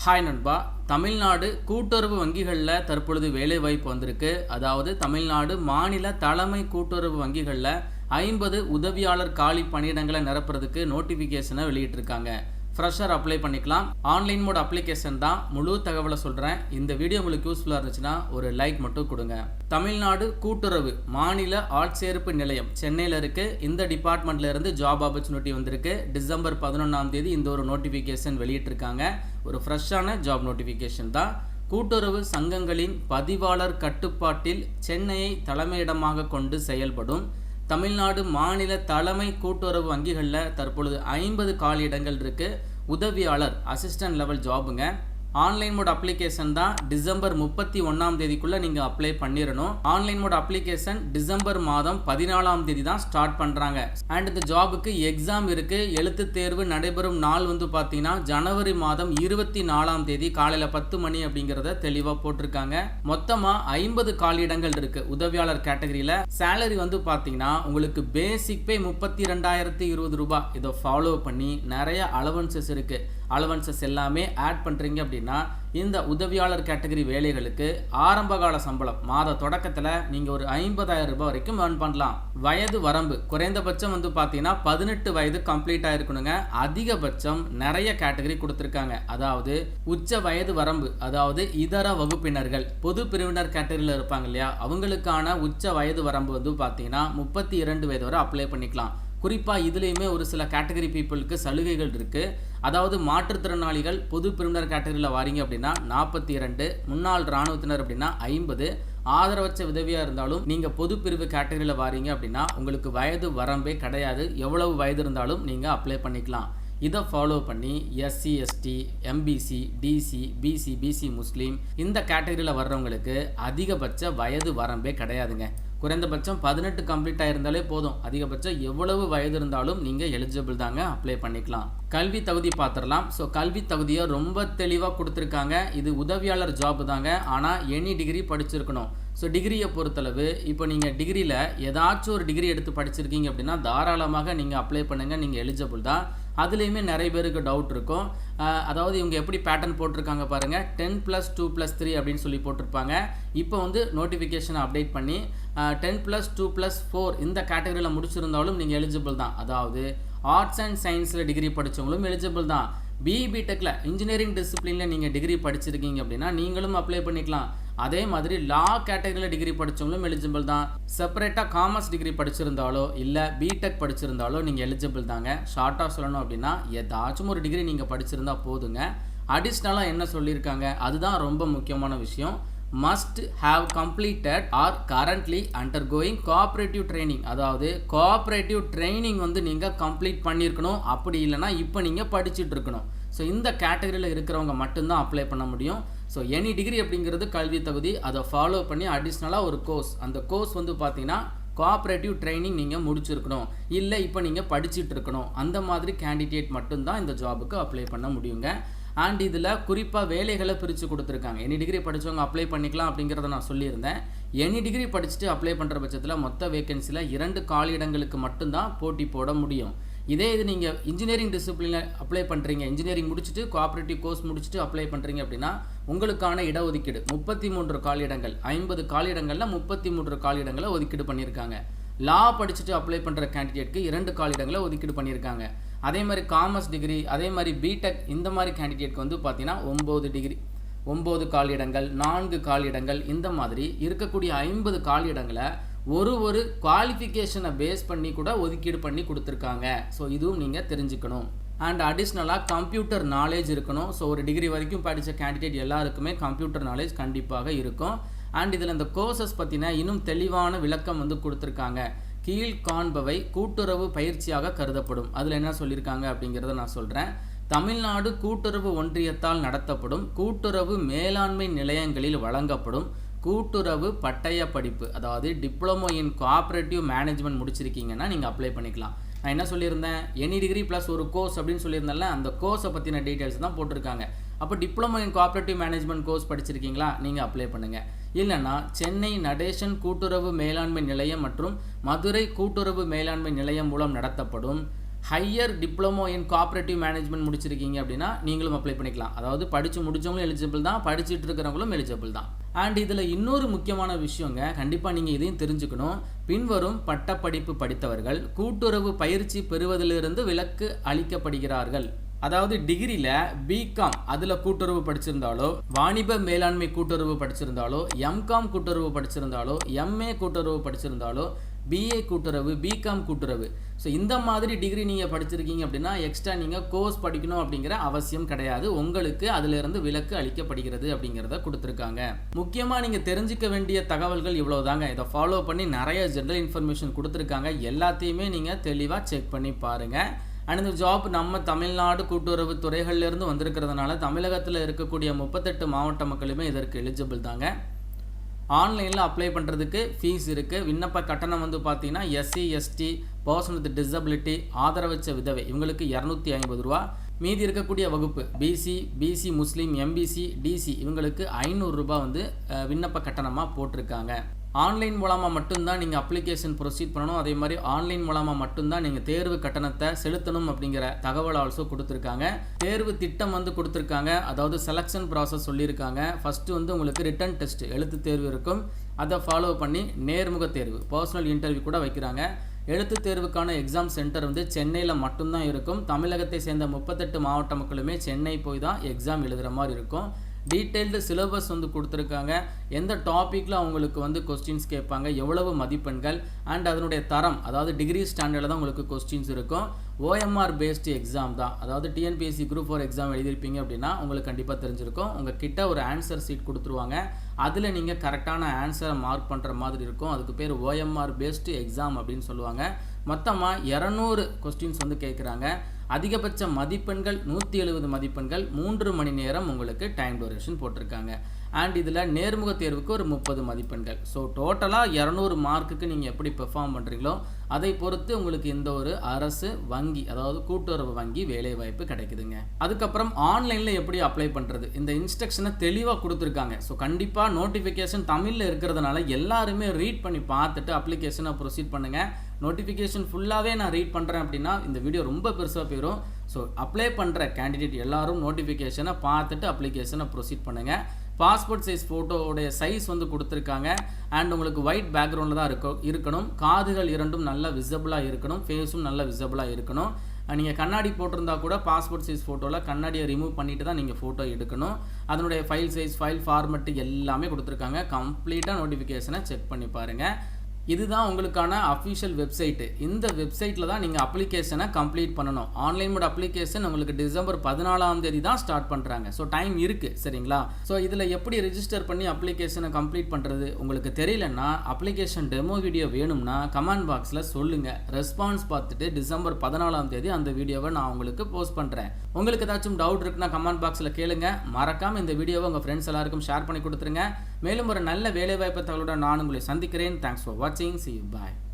Hi நண்பா. தமிழ்நாடு கூட்டுறவு வங்கிகளில் தற்பொழுது வேலைவாய்ப்பு வந்திருக்கு. அதாவது தமிழ்நாடு மாநில தலைமை கூட்டுறவு வங்கிகளில் 50 உதவியாளர் காலி பணியிடங்களை நிரப்புறதுக்கு நோட்டிஃபிகேஷனை வெளியிட்டிருக்காங்க. ஃப்ரெஷர் அப்ளை பண்ணிக்கலாம். ஆன்லைன் மோட் அப்ளிகேஷன் தான். முழு தகவலை சொல்கிறேன். இந்த வீடியோ உங்களுக்கு யூஸ்ஃபுல்லாக இருந்துச்சுன்னா ஒரு லைக் மட்டும் கொடுங்க. தமிழ்நாடு கூட்டுறவு மாநில ஆட்சேர்ப்பு நிலையம் சென்னையில் இருக்குது. இந்த டிபார்ட்மெண்ட்ல இருந்து ஜாப் ஆப்பர்ச்சுனிட்டி வந்திருக்கு. டிசம்பர் 11 இந்த ஒரு நோட்டிஃபிகேஷன் வெளியிட்டிருக்காங்க. ஒரு ஃப்ரெஷ்ஷான ஜாப் நோட்டிஃபிகேஷன் தான். கூட்டுறவு சங்கங்களின் பதிவாளர் கட்டுப்பாட்டில் சென்னையை தலைமையிடமாக கொண்டு செயல்படும் தமிழ்நாடு மாநில தலைமை கூட்டுறவு வங்கிகளில் தற்பொழுது 50 காலியிடங்கள் இருக்குது. உதவியாளர் அசிஸ்டன்ட் லெவல் ஜாபுங்க. ஆன்லைன் மோட் அப்ளிகேஷன் தான். டிசம்பர் 31 நீங்கள் அப்ளை பண்ணிடணும். ஆன்லைன் மோட் அப்ளிகேஷன் டிசம்பர் மாதம் 14 தான் ஸ்டார்ட் பண்ணுறாங்க. அண்ட் இந்த ஜாபுக்கு எக்ஸாம் இருக்குது. எழுத்து தேர்வு நடைபெறும் நாள் பார்த்தீங்கன்னா ஜனவரி மாதம் 24 காலையில் 10 மணி அப்படிங்கிறத தெளிவாக போட்டிருக்காங்க. மொத்தமாக 50 காலியிடங்கள் இருக்குது உதவியாளர் கேட்டகரியில். சேலரி பார்த்தீங்கன்னா உங்களுக்கு பேசிக் பே 32,020 ரூபாய். இதை ஃபாலோ பண்ணி நிறைய அலவன்சஸ் இருக்குது. அலவன்சஸ் எல்லாமே ஆட் பண்ணுறீங்க அப்படின்னா இந்த உதவியாளர் கேட்டகரி வேலைகளுக்கு ஆரம்ப கால சம்பளம் மாத தொடக்கத்தில் நீங்கள் ஒரு 50,000 ரூபாய் வரைக்கும் ஏர்ன் பண்ணலாம். வயது வரம்பு குறைந்தபட்சம் பார்த்தீங்கன்னா 18 வயது கம்ப்ளீட் ஆயிருக்கணுங்க. அதிகபட்சம் நிறைய கேட்டகரி கொடுத்துருக்காங்க. அதாவது உச்ச வயது வரம்பு, அதாவது இதர வகுப்பினர்கள் பொது பிரிவினர் கேட்டகரியில் இருப்பாங்க இல்லையா, அவங்களுக்கான உச்ச வயது வரம்பு பார்த்தீங்கன்னா 32 வயது வரை அப்ளை பண்ணிக்கலாம். குறிப்பாக இதுலேயுமே ஒரு சில கேட்டகரி பீப்புளுக்கு சலுகைகள் இருக்குது. அதாவது மாற்றுத்திறனாளிகள் பொது பிரிவினர் கேட்டகரியில் வாரீங்க அப்படின்னா 42, முன்னாள் இராணுவத்தினர் அப்படின்னா 50, ஆதரவற்ற விதவியாக இருந்தாலும் நீங்கள் பொது பிரிவு கேட்டகரியில் வாரீங்க அப்படின்னா உங்களுக்கு வயது வரம்பே கிடையாது. எவ்வளவு வயது இருந்தாலும் நீங்கள் அப்ளை பண்ணிக்கலாம். இதை ஃபாலோ பண்ணி SC, ST, MBC, DC, BC, BC முஸ்லீம் இந்த கேட்டகரியில் வர்றவங்களுக்கு அதிகபட்ச வயது வரம்பே கிடையாதுங்க. குறைந்தபட்சம் 18 கம்ப்ளீட் ஆயிருந்தாலே போதும். அதிகபட்சம் எவ்வளவு வயது இருந்தாலும் நீங்கள் எலிஜிபிள் தாங்க, அப்ளை பண்ணிக்கலாம். கல்வி தகுதி பார்த்துடலாம். ஸோ கல்வி தகுதியை ரொம்ப தெளிவாக கொடுத்துருக்காங்க. இது உதவியாளர் ஜாப் தாங்க. ஆனால் எனி டிகிரி படிச்சிருக்கணும். ஸோ டிகிரியை பொறுத்தளவு இப்போ நீங்கள் டிகிரியில் ஏதாச்சும் ஒரு டிகிரி எடுத்து படிச்சிருக்கீங்க அப்படின்னா தாராளமாக நீங்கள் அப்ளை பண்ணுங்கள், நீங்கள் எலிஜிபிள் தான். அதுலேயுமே நிறைய பேருக்கு டவுட் இருக்கும். அதாவது இவங்க எப்படி பேட்டர்ன் போட்டிருக்காங்க பாருங்கள். 10+2+3 அப்படின்னு சொல்லி போட்டிருப்பாங்க. இப்போ நோட்டிஃபிகேஷனை அப்டேட் பண்ணி 10+2+4 இந்த கேட்டகரியில் முடிச்சிருந்தாலும் நீங்கள் எலிஜிபிள் தான். அதாவது ஆர்ட்ஸ் அண்ட் சயின்ஸில் டிகிரி படித்தவங்களும் எலிஜிபிள் தான். பிடெக்கில் இன்ஜினியரிங் டிசிப்ளினில் நீங்கள் டிகிரி படிச்சிருக்கீங்க அப்படின்னா நீங்களும் அப்ளை பண்ணிக்கலாம். அதே மாதிரி லா கேட்டகரியில் டிகிரி படித்தவங்களும் எலிஜிபிள் தான். செப்பரேட்டாக காமர்ஸ் டிகிரி படிச்சிருந்தாலோ இல்லை பிடெக் படிச்சிருந்தாலோ நீங்கள் எலிஜிபிள் தாங்க. ஷார்ட்டாக சொல்லணும் அப்படின்னா ஏதாச்சும் ஒரு டிகிரி நீங்கள் படிச்சிருந்தா போதுங்க. அடிஷ்னலாக என்ன சொல்லியிருக்காங்க அதுதான் ரொம்ப முக்கியமான விஷயம். must have completed or currently undergoing cooperative training. அதாவது cooperative training நீங்கள் கம்ப்ளீட் பண்ணியிருக்கணும். அப்படி இல்லைனா இப்போ நீங்கள் படிச்சுட்டு இருக்கணும். ஸோ இந்த கேட்டகரியில் இருக்கிறவங்க மட்டும்தான் அப்ளை பண்ண முடியும். ஸோ எனி டிகிரி அப்படிங்கிறது கல்வி தகுதி. அதை ஃபாலோ பண்ணி அடிஷ்னலாக ஒரு கோர்ஸ், அந்த கோர்ஸ் பார்த்தீங்கன்னா கோஆப்ரேட்டிவ் ட்ரைனிங் நீங்கள் முடிச்சிருக்கணும், இல்லை இப்போ நீங்கள் படிச்சுட்டு இருக்கணும். அந்த மாதிரி கேண்டிடேட் மட்டும்தான் இந்த ஜாபுக்கு அப்ளை பண்ண முடியுங்க. அண்ட் இதில் குறிப்பாக வேலைகளை பிரித்து கொடுத்துருக்காங்க. எனி டிகிரி படித்தவங்க அப்ளை பண்ணிக்கலாம் அப்படிங்கிறத நான் சொல்லியிருந்தேன். எனி டிகிரி படிச்சுட்டு அப்ளை பண்ணுற பட்சத்தில் மொத்த வேகன்சியில் 2 காலியிடங்களுக்கு மட்டும்தான் போட்டி போட முடியும். இதே இது நீங்கள் இன்ஜினியரிங் டிசிப்ளினில் அப்ளை பண்ணுறீங்க, இன்ஜினியரிங் முடிச்சுட்டு கோஆப்ரேட்டிவ் கோர்ஸ் முடிச்சுட்டு அப்ளை பண்ணுறீங்க அப்படின்னா உங்களுக்கான இடஒதுக்கீடு 33 காலியிடங்கள், 50 காலியிடங்களில் 33 காலியிடங்களை ஒதுக்கீடு பண்ணியிருக்காங்க. லா படிச்சுட்டு அப்ளை பண்ணுற கேண்டிடேட்க்கு 2 காலியிடங்களை ஒதுக்கீடு பண்ணியிருக்காங்க. அதே மாதிரி காமர்ஸ் டிகிரி, அதே மாதிரி பிடெக் இந்த மாதிரி கேண்டிடேட்க்கு பார்த்தீங்கன்னா 9 காலியிடங்கள், 4 காலியிடங்கள் இந்த மாதிரி இருக்கக்கூடிய 50 காலியிடங்களை ஒரு குவாலிஃபிகேஷனை பேஸ் பண்ணி கூட ஒதுக்கீடு பண்ணி கொடுத்துருக்காங்க. ஸோ இதுவும் நீங்கள் தெரிஞ்சுக்கணும். அண்ட் அடிஷ்னலாக கம்ப்யூட்டர் நாலேஜ் இருக்கணும். ஸோ ஒரு டிகிரி வரைக்கும் படித்த கேண்டிடேட் எல்லாருக்குமே கம்ப்யூட்டர் நாலேஜ் கண்டிப்பாக இருக்கும். அண்ட் இதில் இந்த கோர்சஸ் பற்றின இன்னும் தெளிவான விளக்கம் கொடுத்துருக்காங்க. கீழ் காண்பவை கூட்டுறவு பயிற்சியாக கருதப்படும். அதில் என்ன சொல்லியிருக்காங்க அப்படிங்கிறத நான் சொல்கிறேன். தமிழ்நாடு கூட்டுறவு ஒன்றியத்தால் நடத்தப்படும் கூட்டுறவு மேலாண்மை நிலையங்களில் வழங்கப்படும் கூட்டுறவு பட்டய படிப்பு, அதாவது டிப்ளமோ இன் கோஆப்ரேட்டிவ் மேனேஜ்மெண்ட் முடிச்சிருக்கீங்கன்னா நீங்கள் அப்ளை பண்ணிக்கலாம். நான் என்ன சொல்லியிருந்தேன், எனி டிகிரி ப்ளஸ் ஒரு கோர்ஸ் அப்படின்னு சொல்லியிருந்தேன்ல, அந்த கோர்ஸை பற்றின டீட்டெயில்ஸ் தான் போட்டிருக்காங்க. அப்போ diploma in cooperative management course படிச்சிருக்கீங்களா, நீங்கள் அப்ளை பண்ணுங்கள். இல்லைன்னா சென்னை நடேசன் கூட்டுறவு மேலாண்மை நிலையம் மற்றும் மதுரை கூட்டுறவு மேலாண்மை நிலையம் மூலம் நடத்தப்படும் higher diploma in cooperative management முடிச்சிருக்கீங்க அப்படின்னா நீங்களும் அப்ளை பண்ணிக்கலாம். அதாவது படித்து முடித்தவங்களும் எலிஜிபிள் தான், படிச்சுட்டு இருக்கிறவங்களும் எலிஜிபிள் தான். அண்ட் இதில் இன்னொரு முக்கியமான விஷயங்க, கண்டிப்பாக நீங்கள் இதையும் தெரிஞ்சுக்கணும். பின்வரும் பட்டப்படிப்பு படித்தவர்கள் கூட்டுறவு பயிற்சி பெறுவதிலிருந்து விலக்கு அளிக்கப்படுகிறார்கள். அதாவது டிகிரியில் பிகாம் அதில் கூட்டுறவு படிச்சிருந்தாலோ, வாணிப மேலாண்மை கூட்டுறவு படிச்சிருந்தாலோ, எம்காம் கூட்டுறவு படிச்சிருந்தாலோ, எம்ஏ கூட்டுறவு படிச்சிருந்தாலோ, பிஏ கூட்டுறவு, பிகாம் கூட்டுறவு, ஸோ இந்த மாதிரி டிகிரி நீங்கள் படிச்சிருக்கீங்க அப்படின்னா எக்ஸ்ட்ரா நீங்கள் கோர்ஸ் படிக்கணும் அப்படிங்கிற அவசியம் கிடையாது. உங்களுக்கு அதிலிருந்து விலக்கு அளிக்கப்படுகிறது அப்படிங்கிறத கொடுத்துருக்காங்க. முக்கியமாக நீங்கள் தெரிஞ்சிக்க வேண்டிய தகவல்கள் இவ்வளோதாங்க. இதை ஃபாலோ பண்ணி நிறைய ஜென்ரல் இன்ஃபர்மேஷன் கொடுத்துருக்காங்க. எல்லாத்தையுமே நீங்கள் தெளிவாக செக் பண்ணி பாருங்கள். அண்ட் இந்த ஜாப் நம்ம தமிழ்நாடு கூட்டுறவு துறைகள்லேருந்து வந்திருக்கிறதுனால தமிழகத்தில் இருக்கக்கூடிய 38 மாவட்ட மக்களுமே இதற்கு எலிஜிபிள் தாங்க. ஆன்லைனில் அப்ளை பண்ணுறதுக்கு ஃபீஸ் இருக்குது. விண்ணப்ப கட்டணம் வந்து பார்த்தீங்கன்னா SC ST, person with disability, ஆதரவற்ற விதவை இவங்களுக்கு 250 ரூபா. மீதி இருக்கக்கூடிய வகுப்பு பிசி முஸ்லீம், எம்பிசி, டிசி இவங்களுக்கு 500 ரூபா வந்து விண்ணப்ப கட்டணமாக போட்டிருக்காங்க. ஆன்லைன் மூலமாக மட்டும்தான் நீங்கள் அப்ளிகேஷன் ப்ரொசீட் பண்ணணும். அதே மாதிரி ஆன்லைன் மூலமாக மட்டும்தான் நீங்கள் தேர்வு கட்டணத்தை செலுத்தணும் அப்படிங்கிற தகவல் ஆல்சோ கொடுத்துருக்காங்க. தேர்வு திட்டம் வந்து கொடுத்துருக்காங்க. அதாவது செலெக்ஷன் ப்ராசஸ் சொல்லியிருக்காங்க. ஃபஸ்ட்டு வந்து உங்களுக்கு ரிட்டன் டெஸ்ட் எழுத்து தேர்வு இருக்கும். அதை ஃபாலோ பண்ணி நேர்முக தேர்வு பர்சனல் இன்டர்வியூ கூட வைக்கிறாங்க. எழுத்து தேர்வுக்கான எக்ஸாம் சென்டர் வந்து சென்னையில் மட்டும்தான் இருக்கும். தமிழகத்தை சேர்ந்த 38 மாவட்ட மக்களுமே சென்னை போய் தான் எக்ஸாம் எழுதுகிற மாதிரி இருக்கும். டீட்டெயில்டு சிலபஸ் வந்து கொடுத்துருக்காங்க. எந்த டாப்பிக்கில் அவங்களுக்கு வந்து கொஸ்டின்ஸ் கேட்பாங்க, எவ்வளவு மதிப்பெண்கள், அண்ட் அதனுடைய தரம், அதாவது டிகிரி ஸ்டாண்டர்டில் தான் உங்களுக்கு கொஸ்டின்ஸ் இருக்கும். ஓஎம்ஆர் பேஸ்டு எக்ஸாம் தான். அதாவது டிஎன்பிஎஸ்சி குரூப் 4 எக்ஸாம் எழுதியிருப்பீங்க அப்படின்னா உங்களுக்கு கண்டிப்பாக தெரிஞ்சிருக்கும். உங்கள் கிட்ட ஒரு ஆன்சர் சீட் கொடுத்துருவாங்க. அதில் நீங்கள் கரெக்டான ஆன்சரை மார்க் பண்ணுற மாதிரி இருக்கும். அதுக்கு பேர் ஓஎம்ஆர் பேஸ்டு எக்ஸாம் அப்படின்னு சொல்லுவாங்க. மொத்தமாக 200 கொஸ்டின்ஸ் வந்து கேட்குறாங்க. அதிகபட்ச மதிப்பெண்கள் 170 மதிப்பெண்கள், 3 மணி நேரம் உங்களுக்கு டைம் டூரேஷன் போட்டிருக்காங்க. அண்ட் இதில் நேர்முக தேர்வுக்கு ஒரு 30 மதிப்பெண்கள். ஸோ டோட்டலாக 200 மார்க்குக்கு நீங்கள் எப்படி பெர்ஃபார்ம் பண்ணுறீங்களோ அதை பொறுத்து உங்களுக்கு இந்த ஒரு அரசு வங்கி, அதாவது கூட்டுறவு வங்கி வேலை வாய்ப்பு கிடைக்குதுங்க. அதுக்கப்புறம் ஆன்லைனில் எப்படி அப்ளை பண்ணுறது, இந்த இன்ஸ்ட்ரக்ஷனை தெளிவாக கொடுத்துருக்காங்க. ஸோ கண்டிப்பாக நோட்டிஃபிகேஷன் தமிழில் இருக்கிறதுனால எல்லாருமே ரீட் பண்ணி பார்த்துட்டு அப்ளிகேஷனை ப்ரொசீட் பண்ணுங்கள். நோட்டிஃபிகேஷன் ஃபுல்லாகவே நான் ரீட் பண்ணுறேன் அப்படின்னா இந்த வீடியோ ரொம்ப பெருசாக போயிடும். ஸோ அப்ளை பண்ணுற கேண்டிடேட் எல்லாரும் நோட்டிஃபிகேஷனை பார்த்துட்டு அப்ளிகேஷனை ப்ரொசீட் பண்ணுங்கள். பாஸ்போர்ட் சைஸ் ஃபோட்டோவுடைய சைஸ் வந்து கொடுத்துருக்காங்க. அண்ட் உங்களுக்கு ஒயிட் பேக்ரவுண்டில் தான் இருக்கணும். காதுகள் இரண்டும் நல்லா விசிபிளாக இருக்கணும். ஃபேஸும் நல்லா விசிபிளாக இருக்கணும். நீங்கள் கண்ணாடி போட்டிருந்தா கூட பாஸ்போர்ட் சைஸ் ஃபோட்டோவில் கண்ணாடியை ரிமூவ் பண்ணிட்டு தான் நீங்கள் ஃபோட்டோ எடுக்கணும். அதனுடைய ஃபைல் சைஸ், ஃபைல் ஃபார்மெட்டு எல்லாமே கொடுத்துருக்காங்க. கம்ப்ளீட்டாக நோட்டிஃபிகேஷனை செக் பண்ணி பாருங்கள். இதுதான் உங்களுக்கான அஃபிஷியல் வெப்சைட்டு. இந்த வெப்சைட்டில் தான் நீங்கள் அப்ளிகேஷனை கம்ப்ளீட் பண்ணணும். ஆன்லைன் மோட் அப்ளிகேஷன் உங்களுக்கு டிசம்பர் 14ஆம் தேதி தான் ஸ்டார்ட் பண்ணுறாங்க. ஸோ டைம் இருக்குது, சரிங்களா? ஸோ இதில் எப்படி ரெஜிஸ்டர் பண்ணி அப்ளிகேஷனை கம்ப்ளீட் பண்ணுறது உங்களுக்கு தெரியலன்னா அப்ளிகேஷன் டெமோ வீடியோ வேணும்னா கமெண்ட் பாக்ஸில் சொல்லுங்கள். ரெஸ்பான்ஸ் பார்த்துட்டு டிசம்பர் 14ஆம் தேதி அந்த வீடியோவை நான் உங்களுக்கு போஸ்ட் பண்ணுறேன். உங்களுக்கு ஏதாச்சும் டவுட் இருக்குன்னா கமெண்ட் பாக்ஸில் கேளுங்க. மறக்காமல் இந்த வீடியோவை உங்கள் ஃப்ரெண்ட்ஸ் எல்லாருக்கும் ஷேர் பண்ணி கொடுத்துருங்க. மேலும் ஒரு நல்ல வேலைவாய்ப்பு தகவலுடன் நான் உங்களை சந்திக்கிறேன். தேங்க்ஸ் ஃபார் வாட்சிங். See you. Bye.